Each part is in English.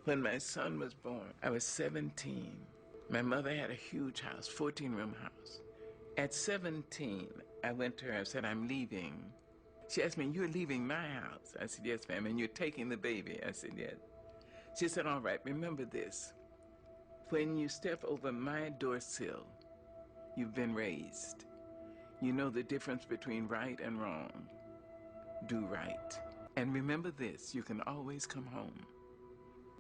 When my son was born, I was 17. My mother had a huge house, 14-room house. At 17, I went to her and said, I'm leaving. She asked me, you're leaving my house? I said, yes, ma'am. And you're taking the baby? I said, yes. She said, all right, remember this. When you step over my door sill, you've been raised. You know the difference between right and wrong. Do right. And remember this, you can always come home.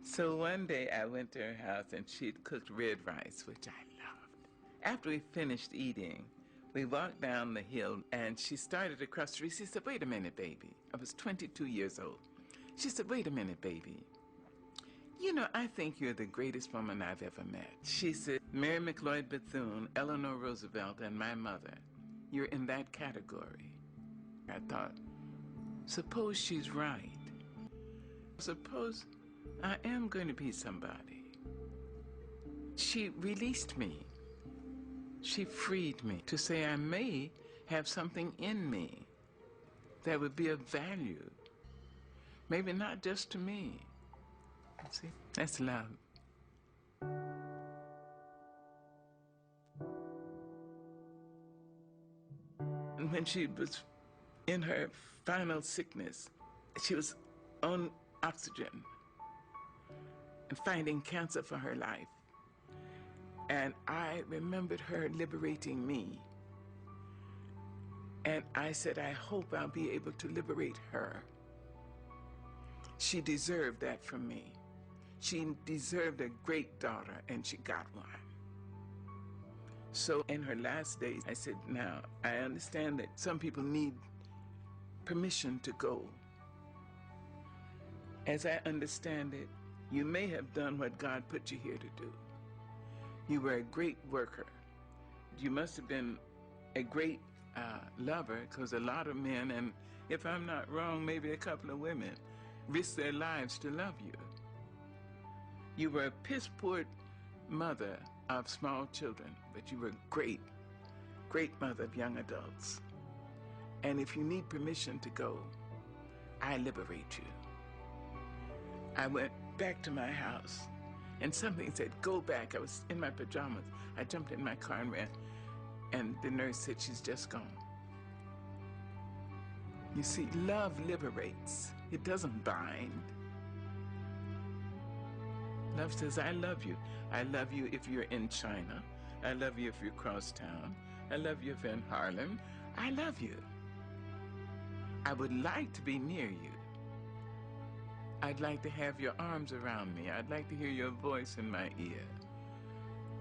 So one day I went to her house and she'd cooked red rice, which I loved. After we finished eating, we walked down the hill and she started across the street. She said, wait a minute, baby. I was 22 years old. She said, wait a minute, baby. You know, I think you're the greatest woman I've ever met. She said, Mary McLeod Bethune, Eleanor Roosevelt, and my mother, you're in that category. I thought, suppose she's right. Suppose I am going to be somebody. She released me. She freed me to say I may have something in me that would be of value. Maybe not just to me. See, that's love. And when she was in her final sickness, she was on oxygen and fighting cancer for her life. And I remembered her liberating me. And I said, I hope I'll be able to liberate her. She deserved that from me. She deserved a great daughter, and she got one. So in her last days, I said, now, I understand that some people need permission to go. As I understand it, you may have done what God put you here to do. You were a great worker. You must have been a great lover, because a lot of men, and if I'm not wrong, maybe a couple of women, risk their lives to love you. You were a piss-poor mother of small children, but you were a great, great mother of young adults. And if you need permission to go, I liberate you. I went back to my house, and something said, go back. I was in my pajamas. I jumped in my car and ran, and the nurse said, she's just gone. You see, love liberates. It doesn't bind. Love says, I love you. I love you if you're in China. I love you if you're across town. I love you if you're in Harlem. I love you. I would like to be near you. I'd like to have your arms around me. I'd like to hear your voice in my ear.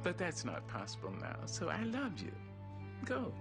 But that's not possible now, so I love you. Go.